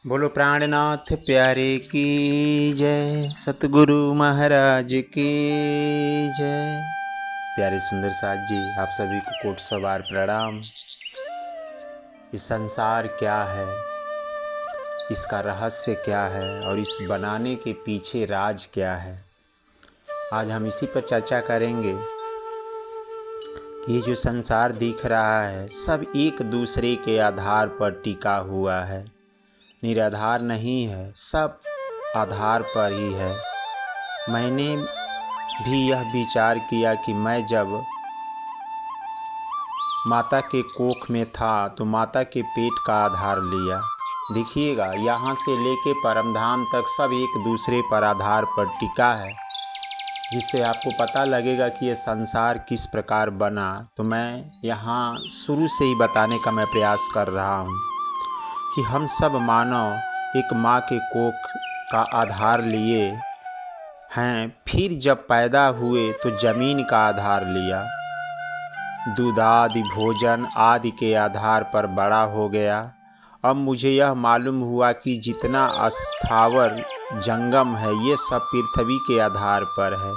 बोलो प्राणनाथ प्यारे की जय, सतगुरु महाराज की जय। प्यारे सुंदर साथ जी, आप सभी को कोट सवार प्रणाम। इस संसार क्या है, इसका रहस्य क्या है और इस बनाने के पीछे राज क्या है, आज हम इसी पर चर्चा करेंगे कि ये जो संसार दिख रहा है सब एक दूसरे के आधार पर टिका हुआ है, निराधार नहीं है, सब आधार पर ही है। मैंने भी यह विचार किया कि मैं जब माता के कोख में था तो माता के पेट का आधार लिया। देखिएगा, यहाँ से लेके परमधाम तक सब एक दूसरे पर आधार पर टिका है, जिससे आपको पता लगेगा कि ये संसार किस प्रकार बना। तो मैं यहाँ शुरू से ही बताने का मैं प्रयास कर रहा हूँ कि हम सब मानव एक माँ के कोख का आधार लिए हैं, फिर जब पैदा हुए तो ज़मीन का आधार लिया, दूध आदि भोजन आदि के आधार पर बड़ा हो गया। अब मुझे यह मालूम हुआ कि जितना स्थावर जंगम है ये सब पृथ्वी के आधार पर है।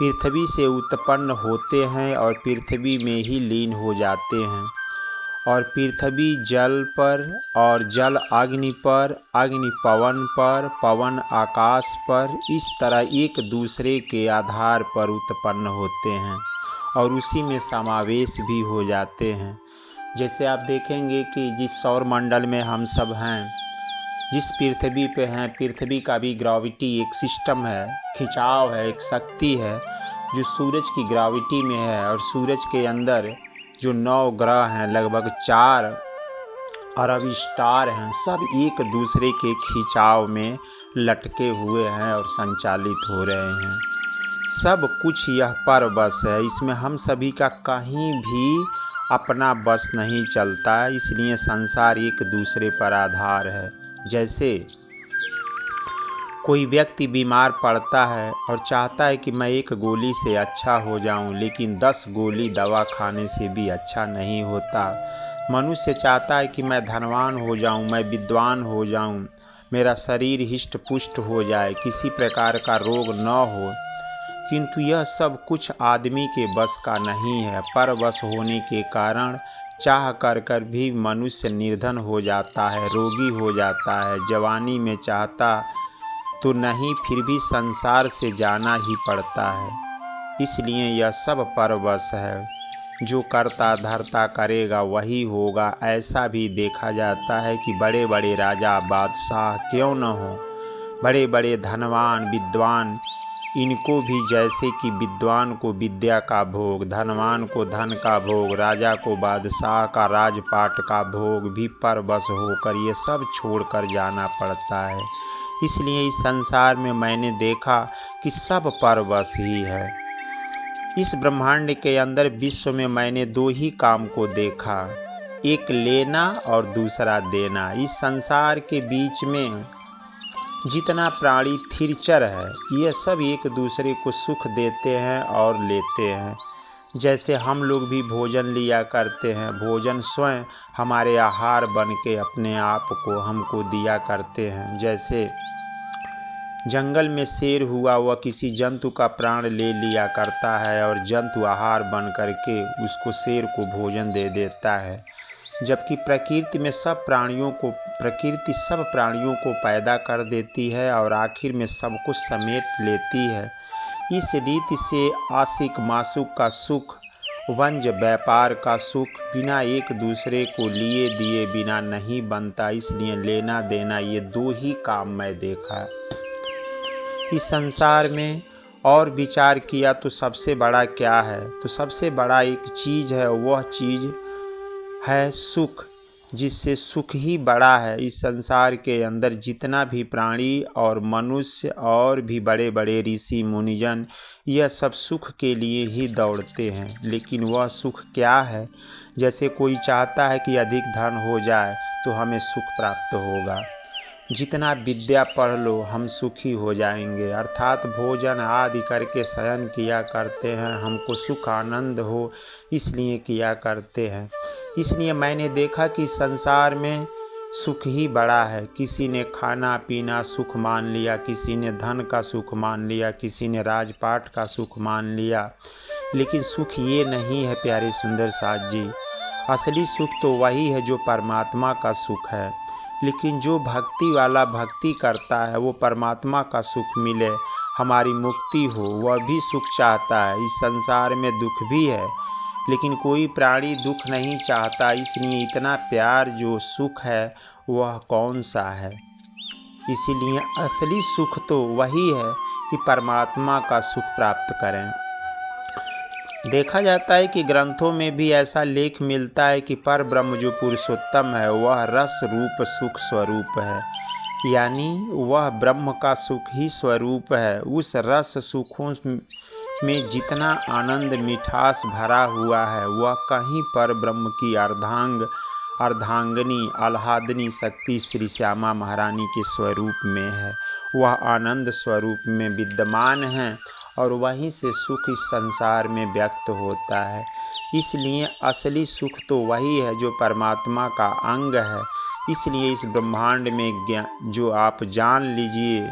पृथ्वी से उत्पन्न होते हैं और पृथ्वी में ही लीन हो जाते हैं, और पृथ्वी जल पर और जल अग्नि पर, अग्नि पवन पर, पवन आकाश पर, इस तरह एक दूसरे के आधार पर उत्पन्न होते हैं और उसी में समावेश भी हो जाते हैं। जैसे आप देखेंगे कि जिस सौर मंडल में हम सब हैं, जिस पृथ्वी पे हैं, पृथ्वी का भी ग्रेविटी एक सिस्टम है, खिंचाव है, एक शक्ति है जो सूरज की ग्रेविटी में है। और सूरज के अंदर जो 9 ग्रह हैं, लगभग 4 अरब स्टार हैं, सब एक दूसरे के खिंचाव में लटके हुए हैं और संचालित हो रहे हैं। सब कुछ यह पर बस है, इसमें हम सभी का कहीं भी अपना बस नहीं चलता है, इसलिए संसार एक दूसरे पर आधार है। जैसे कोई व्यक्ति बीमार पड़ता है और चाहता है कि मैं एक गोली से अच्छा हो जाऊं, लेकिन 10 गोली दवा खाने से भी अच्छा नहीं होता। मनुष्य चाहता है कि मैं धनवान हो जाऊं, मैं विद्वान हो जाऊं, मेरा शरीर हिष्ट पुष्ट हो जाए, किसी प्रकार का रोग न हो, किंतु यह सब कुछ आदमी के बस का नहीं है। परवश होने के कारण चाह कर भी मनुष्य निर्धन हो जाता है, रोगी हो जाता है। जवानी में चाहता तो नहीं, फिर भी संसार से जाना ही पड़ता है। इसलिए यह सब परवश है, जो करता धरता करेगा वही होगा। ऐसा भी देखा जाता है कि बड़े बड़े राजा बादशाह क्यों न हो, बड़े बड़े धनवान विद्वान, इनको भी जैसे कि विद्वान को विद्या का भोग, धनवान को धन का भोग, राजा को बादशाह का राजपाट का भोग भी परवश होकर ये सब छोड़कर जाना पड़ता है। इसलिए इस संसार में मैंने देखा कि सब परवश ही है। इस ब्रह्मांड के अंदर विश्व में मैंने 2 ही काम को देखा, एक लेना और दूसरा देना। इस संसार के बीच में जितना प्राणी थिरचर है, ये सब एक दूसरे को सुख देते हैं और लेते हैं। जैसे हम लोग भी भोजन लिया करते हैं, भोजन स्वयं हमारे आहार बन के अपने आप को हमको दिया करते हैं। जैसे जंगल में शेर हुआ, वह किसी जंतु का प्राण ले लिया करता है और जंतु आहार बन करके उसको शेर को भोजन दे देता है। जबकि प्रकृति सब प्राणियों को पैदा कर देती है और आखिर में सब कुछ समेट लेती है। इस रीति से आशिक मासूक का सुख, वंज व्यापार का सुख बिना एक दूसरे को लिए दिए बिना नहीं बनता। इसलिए लेना देना ये 2 ही काम मैं देखा इस संसार में। और विचार किया तो सबसे बड़ा क्या है, तो सबसे बड़ा एक चीज़ है, वह चीज़ है सुख, जिससे सुख ही बड़ा है। इस संसार के अंदर जितना भी प्राणी और मनुष्य और भी बड़े बड़े ऋषि मुनिजन, यह सब सुख के लिए ही दौड़ते हैं। लेकिन वह सुख क्या है? जैसे कोई चाहता है कि अधिक धन हो जाए तो हमें सुख प्राप्त होगा, जितना विद्या पढ़ लो हम सुखी हो जाएंगे, अर्थात भोजन आदि करके शयन किया करते हैं, हमको सुख आनंद हो इसलिए किया करते हैं। इसलिए मैंने देखा कि संसार में सुख ही बड़ा है। किसी ने खाना पीना सुख मान लिया, किसी ने धन का सुख मान लिया, किसी ने राजपाट का सुख मान लिया, लेकिन सुख ये नहीं है प्यारे सुंदर साथ जी। असली सुख तो वही है जो परमात्मा का सुख है। लेकिन जो भक्ति वाला भक्ति करता है वो परमात्मा का सुख मिले, हमारी मुक्ति हो, वह भी सुख चाहता है। इस संसार में दुख भी है, लेकिन कोई प्राणी दुख नहीं चाहता। इसलिए इतना प्यार जो सुख है वह कौन सा है। इसीलिए असली सुख तो वही है कि परमात्मा का सुख प्राप्त करें। देखा जाता है कि ग्रंथों में भी ऐसा लेख मिलता है कि पर ब्रह्म जो पुरुषोत्तम है वह रस रूप सुख स्वरूप है, यानी वह ब्रह्म का सुख ही स्वरूप है। उस रस सुखों में जितना आनंद मिठास भरा हुआ है वह कहीं पर ब्रह्म की अर्धांगिनी आह्लादनी शक्ति श्री श्यामा महारानी के स्वरूप में है। वह आनंद स्वरूप में विद्यमान है और वहीं से सुख इस संसार में व्यक्त होता है। इसलिए असली सुख तो वही है जो परमात्मा का अंग है। इसलिए इस ब्रह्मांड में जो आप जान लीजिए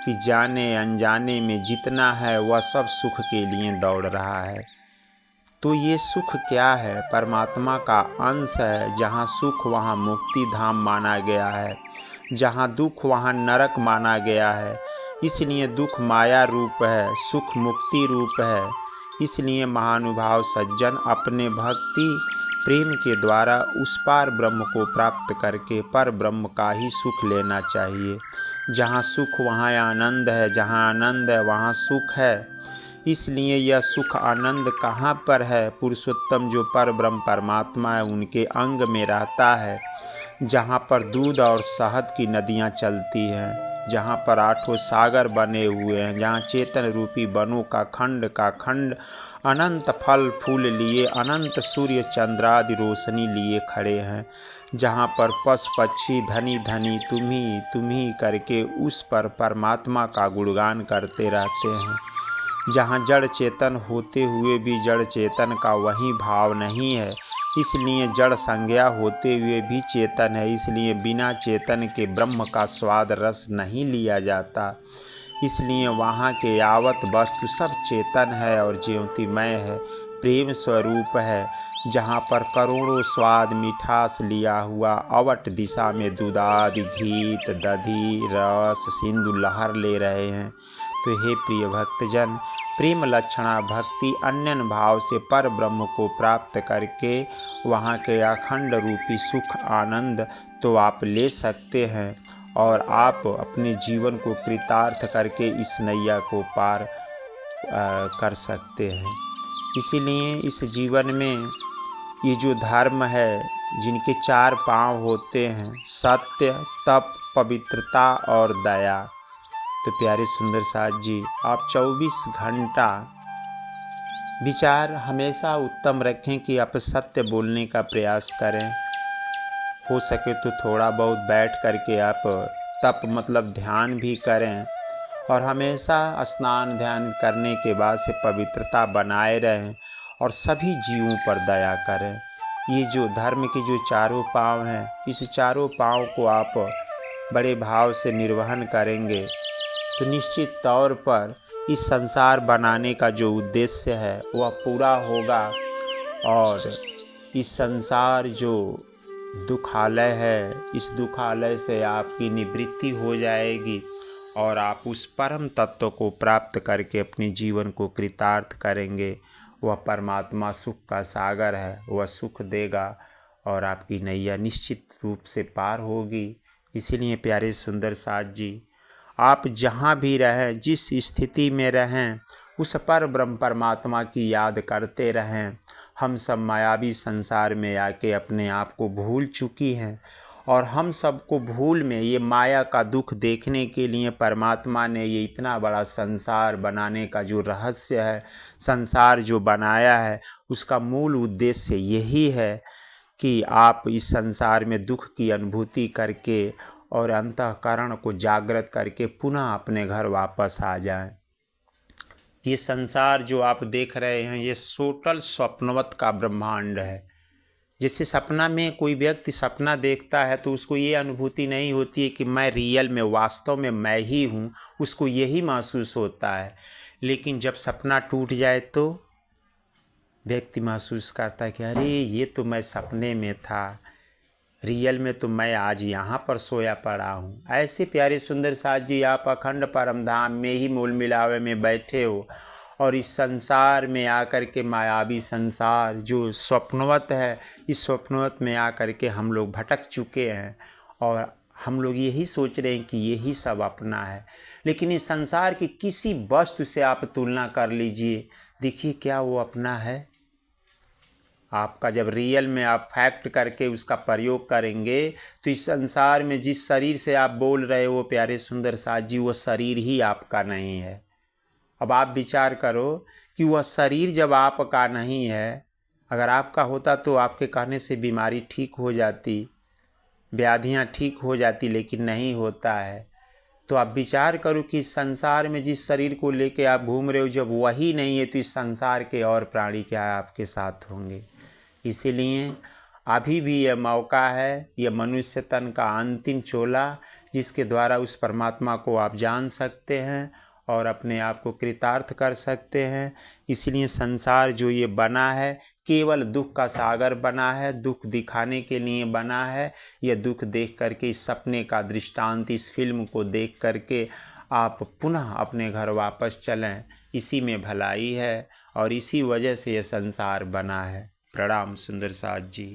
कि जाने अनजाने में जितना है वह सब सुख के लिए दौड़ रहा है। तो ये सुख क्या है? परमात्मा का अंश है। जहाँ सुख वहाँ मुक्ति धाम माना गया है, जहाँ दुख वहाँ नरक माना गया है। इसलिए दुख माया रूप है, सुख मुक्ति रूप है। इसलिए महानुभाव सज्जन अपने भक्ति प्रेम के द्वारा उस पार ब्रह्म को प्राप्त करके पर ब्रह्म का ही सुख लेना चाहिए। जहाँ सुख वहाँ आनंद है, जहाँ आनंद है वहाँ सुख है। इसलिए यह सुख आनंद कहाँ पर है? पुरुषोत्तम जो पर ब्रह्म परमात्मा है उनके अंग में रहता है। जहाँ पर दूध और शहद की नदियाँ चलती हैं, जहाँ पर आठों सागर बने हुए हैं, जहाँ चेतन रूपी वनों का खंड अनंत फल फूल लिए, अनंत सूर्य चंद्रादि रोशनी लिए खड़े हैं, जहाँ पर पशु पक्षी धनी धनी तुम्ही करके उस पर परमात्मा का गुणगान करते रहते हैं, जहाँ जड़ चेतन होते हुए भी जड़ चेतन का वही भाव नहीं है। इसलिए जड़ संज्ञा होते हुए भी चेतन है। इसलिए बिना चेतन के ब्रह्म का स्वाद रस नहीं लिया जाता। इसलिए वहाँ के यावत वस्तु सब चेतन है और ज्योतिमय है, प्रेम स्वरूप है। जहाँ पर करोड़ों स्वाद मिठास लिया हुआ अवट दिशा में दूधादि घीत दधी रस सिंधु लहर ले रहे हैं। तो हे प्रिय भक्तजन, प्रेम लक्षणा भक्ति अन्यन भाव से पर ब्रह्म को प्राप्त करके वहाँ के अखंड रूपी सुख आनंद तो आप ले सकते हैं और आप अपने जीवन को कृतार्थ करके इस नैया को पार कर सकते हैं। इसीलिए इस जीवन में ये जो धर्म है जिनके 4 पांव होते हैं, सत्य तप पवित्रता और दया। तो प्यारे सुंदर साथ जी, आप 24 घंटा विचार हमेशा उत्तम रखें कि आप सत्य बोलने का प्रयास करें। हो सके तो थोड़ा बहुत बैठ करके आप तप मतलब ध्यान भी करें और हमेशा स्नान ध्यान करने के बाद से पवित्रता बनाए रहें और सभी जीवों पर दया करें। ये जो धर्म के जो 4 पांव हैं, इस 4 पांव को आप बड़े भाव से निर्वहन करेंगे तो निश्चित तौर पर इस संसार बनाने का जो उद्देश्य है वह पूरा होगा और इस संसार जो दुखालय है, इस दुखालय से आपकी निवृत्ति हो जाएगी और आप उस परम तत्व को प्राप्त करके अपने जीवन को कृतार्थ करेंगे। वह परमात्मा सुख का सागर है, वह सुख देगा और आपकी नैया निश्चित रूप से पार होगी। इसीलिए प्यारे सुंदर साथ जी, आप जहाँ भी रहें, जिस स्थिति में रहें, उस पर ब्रह्म परमात्मा की याद करते रहें। हम सब मायावी संसार में आके अपने आप को भूल चुकी हैं और हम सबको भूल में ये माया का दुख देखने के लिए परमात्मा ने ये इतना बड़ा संसार बनाने का जो रहस्य है, संसार जो बनाया है, उसका मूल उद्देश्य यही है कि आप इस संसार में दुख की अनुभूति करके और अंतःकरण को जागृत करके पुनः अपने घर वापस आ जाएं। ये संसार जो आप देख रहे हैं ये टोटल स्वप्नवत का ब्रह्मांड है। जैसे सपना में कोई व्यक्ति सपना देखता है तो उसको ये अनुभूति नहीं होती है कि मैं रियल में वास्तव में मैं ही हूँ, उसको यही महसूस होता है। लेकिन जब सपना टूट जाए तो व्यक्ति महसूस करता है कि अरे ये तो मैं सपने में था, रियल में तो मैं आज यहाँ पर सोया पड़ा हूँ। ऐसे प्यारे सुंदर साथ जी आप अखंड परमधाम में ही मूल मिलावे में बैठे हो और इस संसार में आकर के मायावी संसार जो स्वप्नवत है, इस स्वप्नवत में आकर के हम लोग भटक चुके हैं और हम लोग यही सोच रहे हैं कि यही सब अपना है। लेकिन इस संसार की किसी वस्तु से आप तुलना कर लीजिए, देखिए क्या वो अपना है। आपका जब रियल में आप फैक्ट करके उसका प्रयोग करेंगे तो इस संसार में जिस शरीर से आप बोल रहे हो प्यारे सुंदर साथ जी, वो शरीर ही आपका नहीं है। अब आप विचार करो कि वह शरीर जब आपका नहीं है, अगर आपका होता तो आपके कहने से बीमारी ठीक हो जाती, व्याधियाँ ठीक हो जाती, लेकिन नहीं होता है। तो आप विचार करो कि संसार में जिस शरीर को लेके आप घूम रहे हो जब वही नहीं है तो इस संसार के और प्राणी क्या आपके साथ होंगे। इसीलिए अभी भी यह मौका है, यह मनुष्य तन का अंतिम चोला जिसके द्वारा उस परमात्मा को आप जान सकते हैं और अपने आप को कृतार्थ कर सकते हैं। इसलिए संसार जो ये बना है केवल दुख का सागर बना है, दुख दिखाने के लिए बना है। यह दुख देख करके इस सपने का दृष्टांत, इस फिल्म को देख करके आप पुनः अपने घर वापस चलें, इसी में भलाई है और इसी वजह से यह संसार बना है। प्रणाम सुंदर साथ जी।